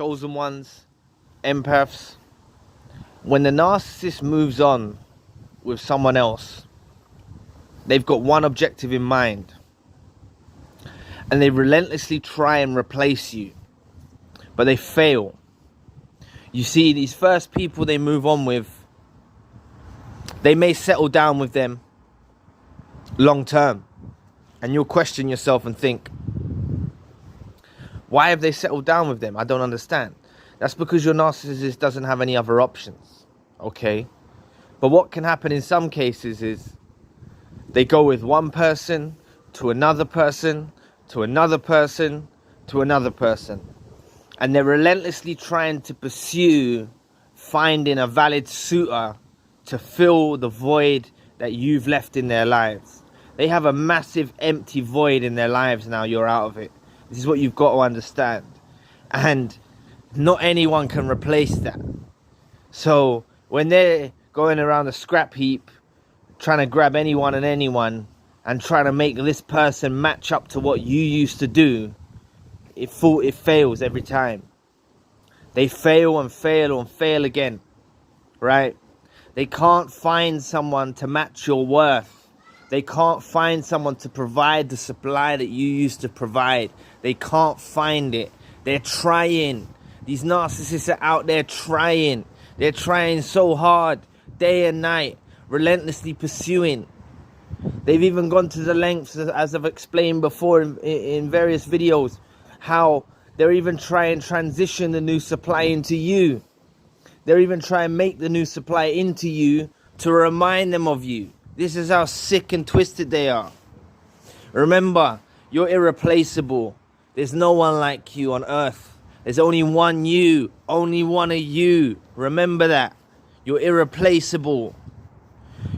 chosen ones, empaths, when the narcissist moves on with someone else, they've got one objective in mind, and they relentlessly try and replace you, but they fail. You see, these first people they move on with, they may settle down with them long term, and you'll question yourself and think, why have they settled down with them? I don't understand. That's because your narcissist doesn't have any other options, okay? But what can happen in some cases is they go with one person to another person to another person to another person, and they're relentlessly trying to pursue finding a valid suitor to fill the void that you've left in their lives. They have a massive empty void in their lives now. You're out of it. This is what you've got to understand. And not anyone can replace that. So when they're going around a scrap heap, trying to grab anyone and anyone, and trying to make this person match up to what you used to do, it fails every time. They fail and fail and fail again, right? They can't find someone to match your worth. They can't find someone to provide the supply that you used to provide. They can't find it. They're trying. These narcissists are out there trying. They're trying so hard, day and night, relentlessly pursuing. They've even gone to the lengths, as I've explained before in various videos, how they're even trying to transition the new supply into you. They're even trying to make the new supply into you to remind them of you. This is how sick and twisted they are. Remember, you're irreplaceable. There's no one like you on earth. There's only one you, only one of you. Remember that. You're irreplaceable.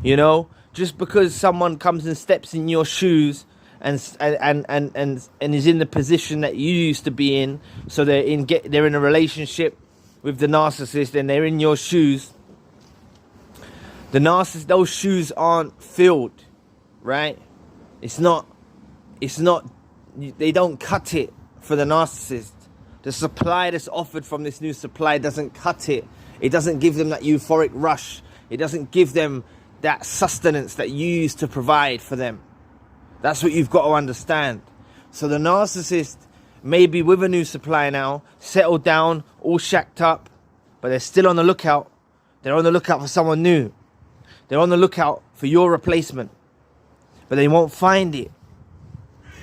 You know, just because someone comes and steps in your shoes and is in the position that you used to be in, so they're in a relationship with the narcissist and they're in your shoes. The narcissist, those shoes aren't filled, right? It's not, they don't cut it for the narcissist. The supply that's offered from this new supply doesn't cut it. It doesn't give them that euphoric rush. It doesn't give them that sustenance that you used to provide for them. That's what you've got to understand. So the narcissist may be with a new supply now, settled down, all shacked up, but they're still on the lookout. They're on the lookout for someone new. They're on the lookout for your replacement, but they won't find it.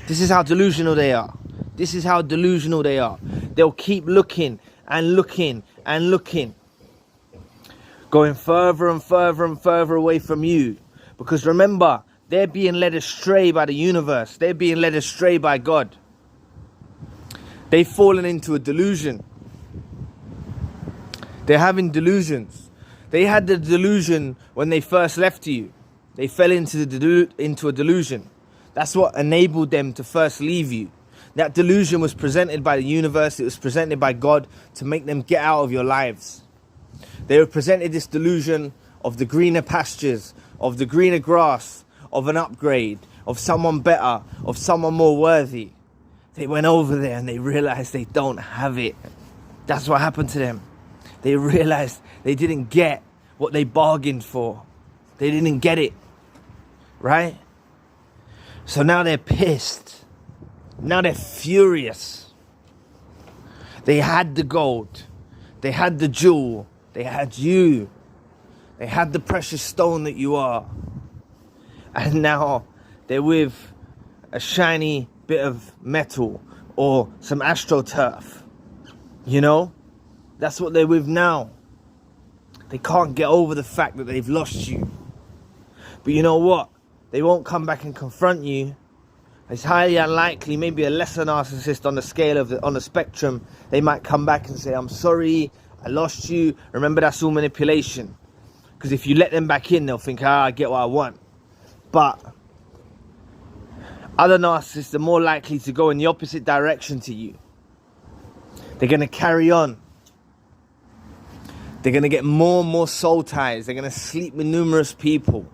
This is how delusional they are. This is how delusional they are. They'll keep looking and looking and looking, going further and further and further away from you. Because remember, they're being led astray by the universe. They're being led astray by God. They've fallen into a delusion. They're having delusions. They had the delusion when they first left you. They fell into a delusion. That's what enabled them to first leave you. That delusion was presented by the universe. It was presented by God to make them get out of your lives. They were presented this delusion of the greener pastures, of the greener grass, of an upgrade, of someone better, of someone more worthy. They went over there and they realized they don't have it. That's what happened to them. They realized they didn't get what they bargained for. They didn't get it, right? So now they're pissed. Now they're furious. They had the gold. They had the jewel. They had you. They had the precious stone that you are. And now they're with a shiny bit of metal or some astroturf. You know? That's what they're with now. They can't get over the fact that they've lost you. But you know what? They won't come back and confront you. It's highly unlikely, maybe a lesser narcissist on the scale of on the spectrum, they might come back and say, I'm sorry, I lost you. Remember, that's all manipulation. Because if you let them back in, they'll think, I get what I want. But other narcissists are more likely to go in the opposite direction to you. They're going to carry on. They're going to get more and more soul ties. They're going to sleep with numerous people.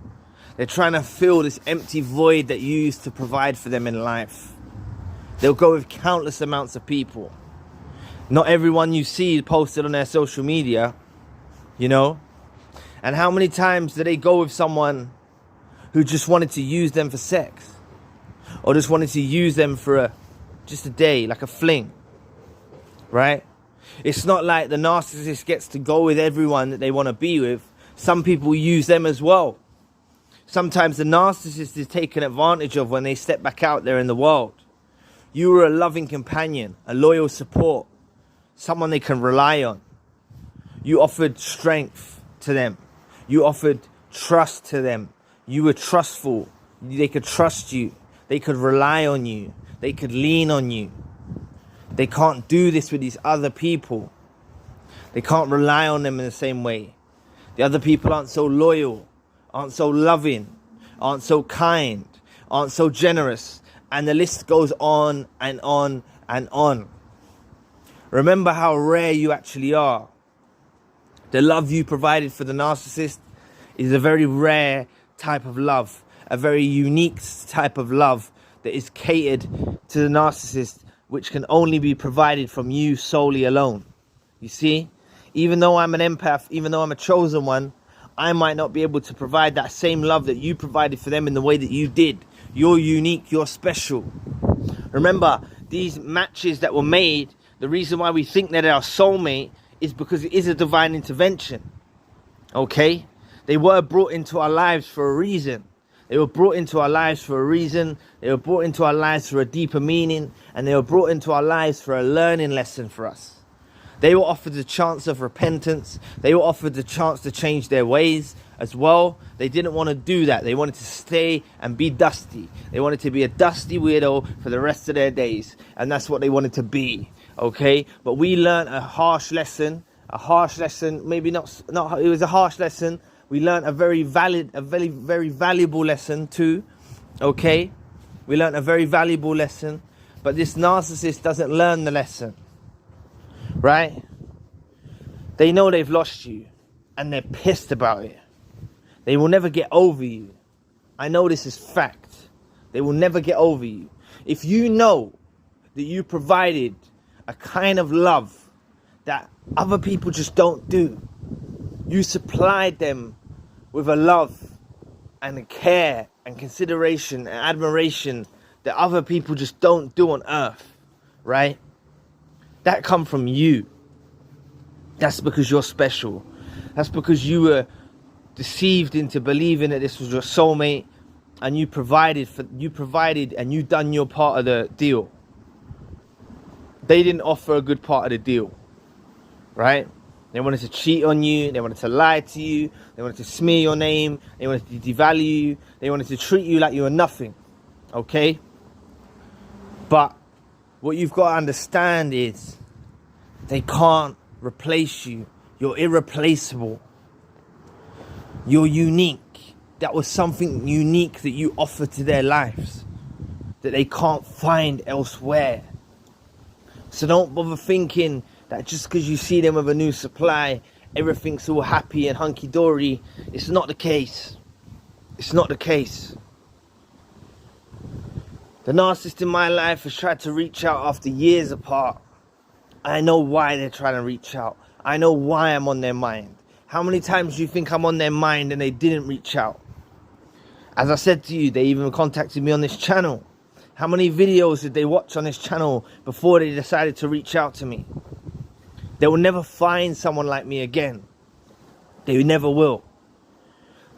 They're trying to fill this empty void that you used to provide for them in life. They'll go with countless amounts of people. Not everyone you see posted on their social media, you know. And how many times do they go with someone who just wanted to use them for sex, or just wanted to use them for just a day, like a fling, right? It's not like the narcissist gets to go with everyone that they want to be with. Some people use them as well. Sometimes the narcissist is taken advantage of when they step back out there in the world. You were a loving companion, a loyal support, someone they can rely on. You offered strength to them. You offered trust to them. You were trustful. They could trust you. They could rely on you. They could lean on you. They can't do this with these other people. They can't rely on them in the same way. The other people aren't so loyal, aren't so loving, aren't so kind, aren't so generous. And the list goes on and on and on. Remember how rare you actually are. The love you provided for the narcissist is a very rare type of love, a very unique type of love that is catered to the narcissist, which can only be provided from you solely alone. You see, even though I'm an empath, even though I'm a chosen one, I might not be able to provide that same love that you provided for them in the way that you did. You're unique, you're special. Remember, these matches that were made, the reason why we think that they're our soulmate is because it is a divine intervention. Okay? They were brought into our lives for a reason. They were brought into our lives for a reason. They were brought into our lives for a deeper meaning. And they were brought into our lives for a learning lesson for us. They were offered the chance of repentance. They were offered the chance to change their ways as well. They didn't want to do that. They wanted to stay and be dusty. They wanted to be a dusty weirdo for the rest of their days. And that's what they wanted to be. Okay? But we learned a harsh lesson. A harsh lesson. Maybe not, it was a harsh lesson. We learned a very valuable lesson too. Okay? We learned a very valuable lesson. But this narcissist doesn't learn the lesson. Right? They know they've lost you. And they're pissed about it. They will never get over you. I know this is fact. They will never get over you. If you know that you provided a kind of love that other people just don't do, you supplied them with a love and a care and consideration and admiration that other people just don't do on earth, right? That come from you. That's because you're special. That's because you were deceived into believing that this was your soulmate, and you provided and you done your part of the deal. They didn't offer a good part of the deal, right? They wanted to cheat on you. They wanted to lie to you. They wanted to smear your name. They wanted to devalue you. They wanted to treat you like you were nothing, okay? But what you've got to understand is they can't replace you. You're irreplaceable. You're unique. That was something unique that you offered to their lives that they can't find elsewhere. So don't bother thinking that just because you see them with a new supply, everything's all happy and hunky-dory. It's not the case. It's not the case. The narcissist in my life has tried to reach out after years apart. I know why they're trying to reach out. I know why I'm on their mind. How many times do you think I'm on their mind and they didn't reach out? As I said to you, they even contacted me on this channel. How many videos did they watch on this channel before they decided to reach out to me? They will never find someone like me again. They never will.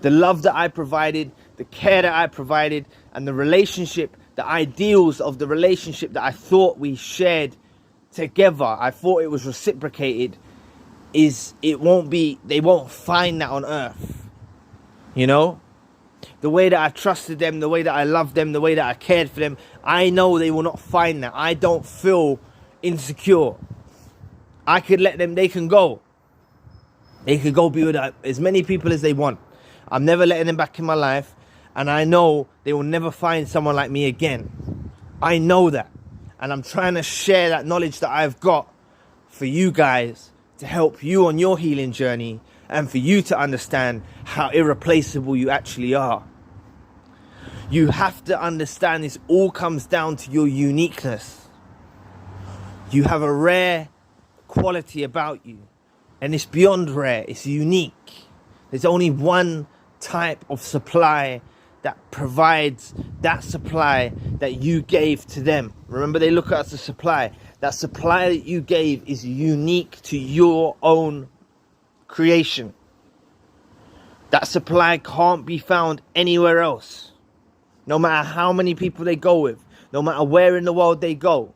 The love that I provided, the care that I provided, and the relationship, the ideals of the relationship that I thought we shared together, I thought it was reciprocated, they won't find that on earth. You know? The way that I trusted them, the way that I loved them, the way that I cared for them, I know they will not find that. I don't feel insecure. I could let them, they can go. They could go be with as many people as they want. I'm never letting them back in my life. And I know they will never find someone like me again. I know that. And I'm trying to share that knowledge that I've got for you guys to help you on your healing journey and for you to understand how irreplaceable you actually are. You have to understand this all comes down to your uniqueness. You have a rare quality about you. And it's beyond rare. It's unique. There's only one type of supply that provides that supply that you gave to them. Remember, they look at us as supply. That supply that you gave is unique to your own creation. That supply can't be found anywhere else. No matter how many people they go with, no matter where in the world they go,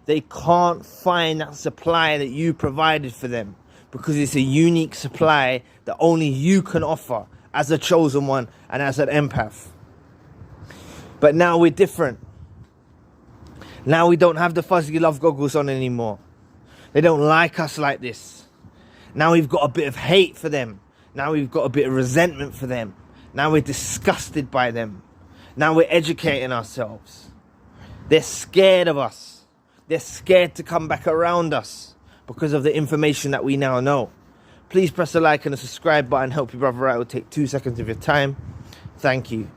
they can't find that supply that you provided for them, because it's a unique supply that only you can offer as a chosen one and as an empath. But now we're different. Now we don't have the fuzzy love goggles on anymore. They don't like us like this. Now we've got a bit of hate for them. Now we've got a bit of resentment for them. Now we're disgusted by them. Now we're educating ourselves. They're scared of us. They're scared to come back around us because of the information that we now know. Please press the like and the subscribe button. Help your brother out. It will take 2 seconds of your time. Thank you.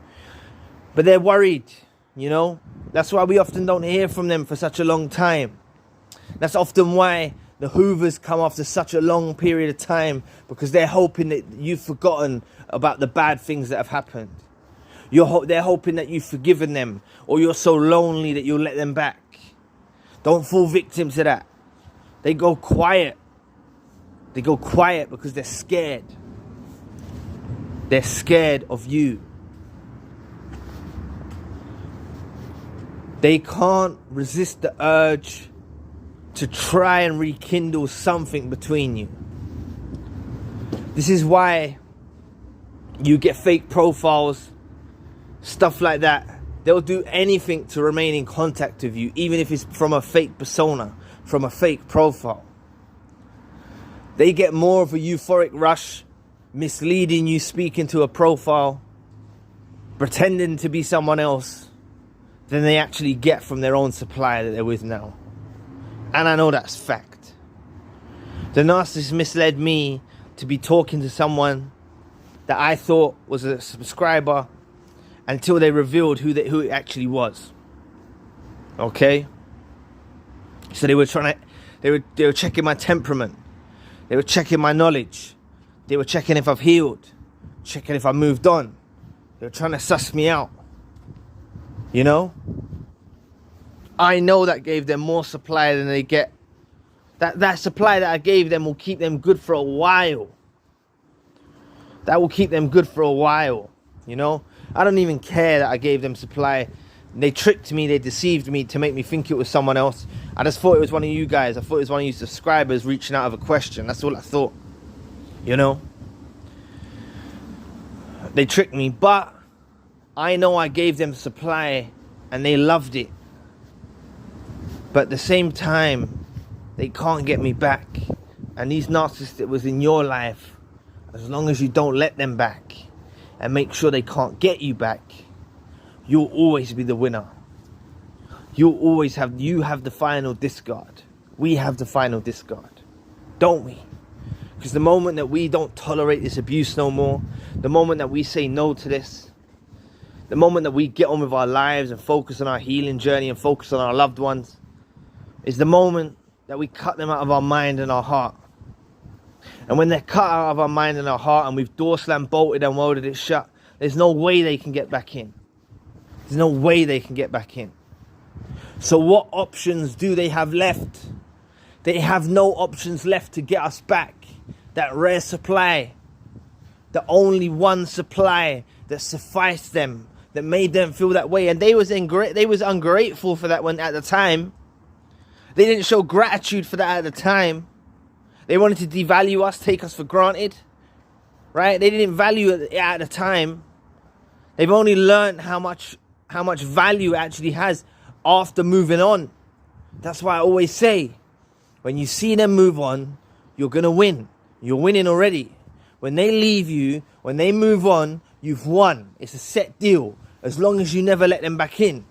But they're worried, you know. That's why we often don't hear from them for such a long time. That's often why the Hoovers come after such a long period of time, because they're hoping that you've forgotten about the bad things that have happened. They're hoping that you've forgiven them, or you're so lonely that you'll let them back. Don't fall victim to that. They go quiet. They go quiet because they're scared. They're scared of you. They can't resist the urge to try and rekindle something between you. This is why you get fake profiles, stuff like that. They'll do anything to remain in contact with you, even if it's from a fake persona, from a fake profile. They get more of a euphoric rush, misleading you, speaking to a profile, pretending to be someone else, than they actually get from their own supply that they're with now. And I know that's fact. The narcissist misled me to be talking to someone that I thought was a subscriber until they revealed who it actually was. Okay? So they were checking my temperament. They were checking my knowledge. They were checking if I've healed. Checking if I moved on. They were trying to suss me out. You know? I know that gave them more supply than they get. That supply that I gave them will keep them good for a while. That will keep them good for a while. You know? I don't even care that I gave them supply. They tricked me, they deceived me to make me think it was someone else. I just thought it was one of you guys. I thought it was one of you subscribers reaching out with a question. That's all I thought. You know? They tricked me, but I know I gave them supply and they loved it. But at the same time, they can't get me back. And these narcissists that was in your life, as long as you don't let them back and make sure they can't get you back, you'll always be the winner. You have the final discard. We have the final discard, don't we? Because the moment that we don't tolerate this abuse no more, the moment that we say no to this, the moment that we get on with our lives and focus on our healing journey and focus on our loved ones, is the moment that we cut them out of our mind and our heart. And when they're cut out of our mind and our heart and we've door slammed, bolted and welded it shut, there's no way they can get back in. There's no way they can get back in. So what options do they have left? They have no options left to get us back. That rare supply, the only one supply that sufficed them, that made them feel that way. And they was ungrateful for that one at the time. They didn't show gratitude for that at the time. They wanted to devalue us, take us for granted. Right? They didn't value it at the time. They've only learned how much value it actually has after moving on. That's why I always say, when you see them move on, you're going to win. You're winning already. When they leave you, when they move on, you've won. It's a set deal, as long as you never let them back in.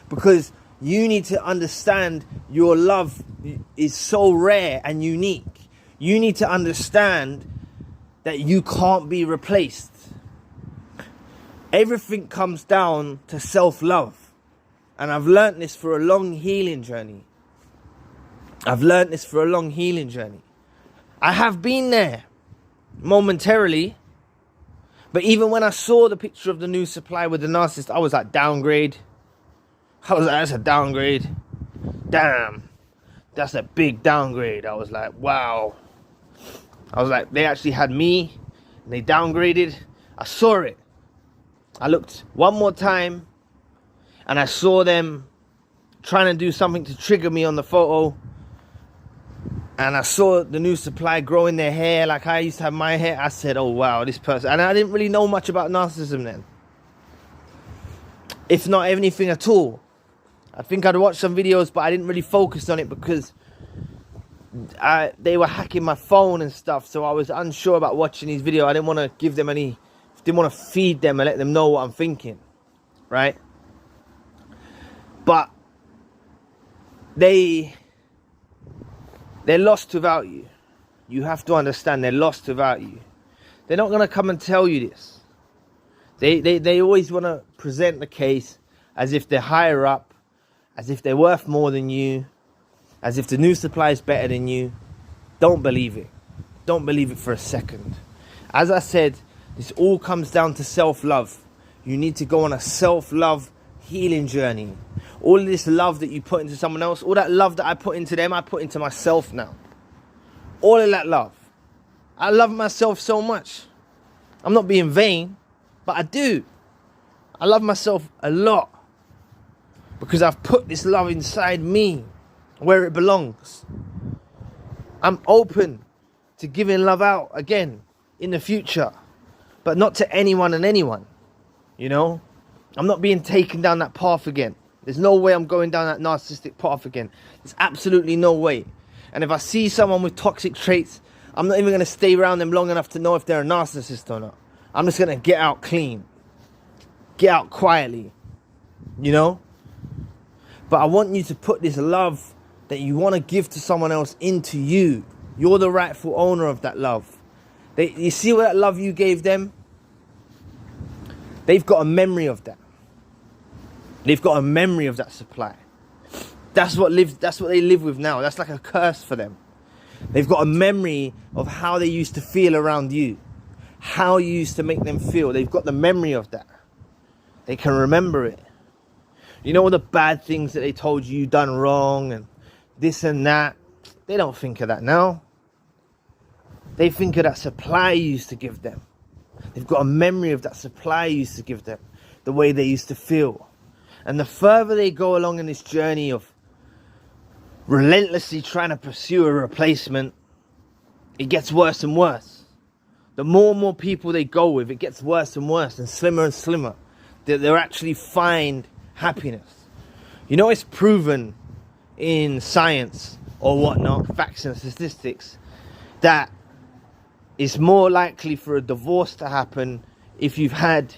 Because you need to understand your love is so rare and unique. You need to understand that you can't be replaced. Everything comes down to self-love. And I've learnt this for a long healing journey. I've learned this for a long healing journey. I have been there momentarily, but even when I saw the picture of the new supply with the narcissist, I was like, downgrade. I was like, that's a downgrade. Damn, that's a big downgrade. I was like, wow. I was like, they actually had me, and they downgraded. I saw it. I looked one more time, and I saw them trying to do something to trigger me on the photo. And I saw the new supply growing their hair like I used to have my hair. I said, oh, wow, this person. And I didn't really know much about narcissism then. If not anything at all. I think I'd watched some videos, but I didn't really focus on it because they were hacking my phone and stuff. So I was unsure about watching these videos. I didn't want to give them didn't want to feed them and let them know what I'm thinking. Right? But they're lost without you. You have to understand they're lost without you. They're not going to come and tell you this. They always want to present the case as if they're higher up, as if they're worth more than you, as if the new supply is better than you. Don't believe it. Don't believe it for a second. As I said, this all comes down to self-love. You need to go on a self-love healing journey. All of this love that you put into someone else, all that love that I put into them, I put into myself now. All of that love. I love myself so much. I'm not being vain, but I do. I love myself a lot because I've put this love inside me where it belongs. I'm open to giving love out again in the future, but not to anyone and anyone, you know? I'm not being taken down that path again. There's no way I'm going down that narcissistic path again. There's absolutely no way. And if I see someone with toxic traits, I'm not even going to stay around them long enough to know if they're a narcissist or not. I'm just going to get out clean. Get out quietly. You know? But I want you to put this love that you want to give to someone else into you. You're the rightful owner of that love. You see what that love you gave them? They've got a memory of that. They've got a memory of that supply. That's what they live with now. That's like a curse for them. They've got a memory of how they used to feel around you. How you used to make them feel. They've got the memory of that. They can remember it. You know all the bad things that they told you done wrong and this and that. They don't think of that now. They think of that supply you used to give them. They've got a memory of that supply you used to give them. The way they used to feel. And the further they go along in this journey of relentlessly trying to pursue a replacement, it gets worse and worse. The more and more people they go with, it gets worse and worse and slimmer. They'll actually find happiness. You know, it's proven in science or whatnot, facts and statistics, that it's more likely for a divorce to happen if you've had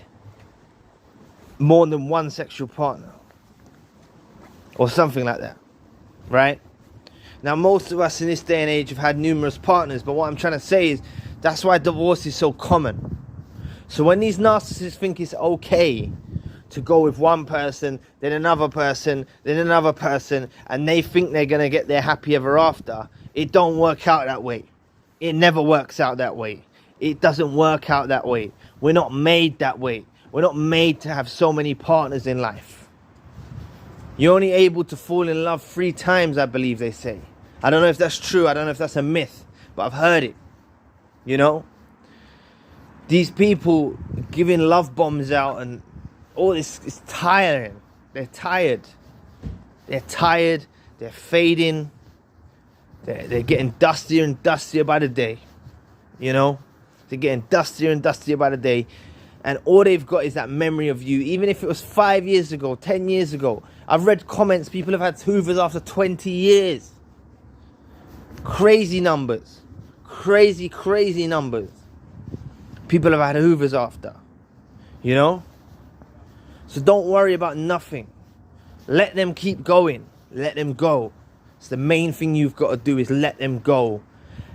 more than one sexual partner or something like that, right? Now, most of us in this day and age have had numerous partners, but what I'm trying to say is that's why divorce is so common. So when these narcissists think it's okay to go with one person, then another person, then another person, and they think they're going to get their happy ever after, it don't work out that way. It never works out that way. It doesn't work out that way. We're not made that way. We're not made to have so many partners in life. You're only able to fall in love 3 times, I believe they say. I don't know if that's true. I don't know if that's a myth, but I've heard it. You know? These people giving love bombs out and all this is tiring. They're tired. They're tired. They're fading. They're getting dustier and dustier by the day. You know? They're getting dustier and dustier by the day. And all they've got is that memory of you. Even if it was 5 years ago, 10 years ago. I've read comments. People have had hoovers after 20 years. Crazy numbers. Crazy numbers. People have had hoovers after. You know? So don't worry about nothing. Let them keep going. Let them go. It's the main thing you've got to do is let them go.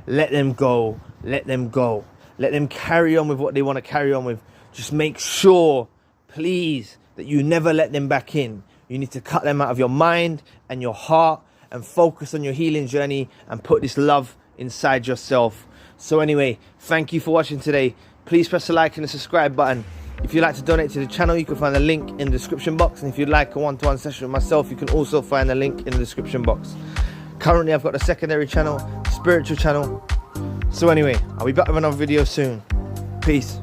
Let them go. Let them go. Let them carry on with what they want to carry on with. Just make sure, please, that you never let them back in. You need to cut them out of your mind and your heart and focus on your healing journey and put this love inside yourself. So anyway, thank you for watching today. Please press the like and the subscribe button. If you'd like to donate to the channel, you can find the link in the description box. And if you'd like a one-to-one session with myself, you can also find the link in the description box. Currently, I've got a secondary channel, spiritual channel. So anyway, I'll be back with another video soon. Peace.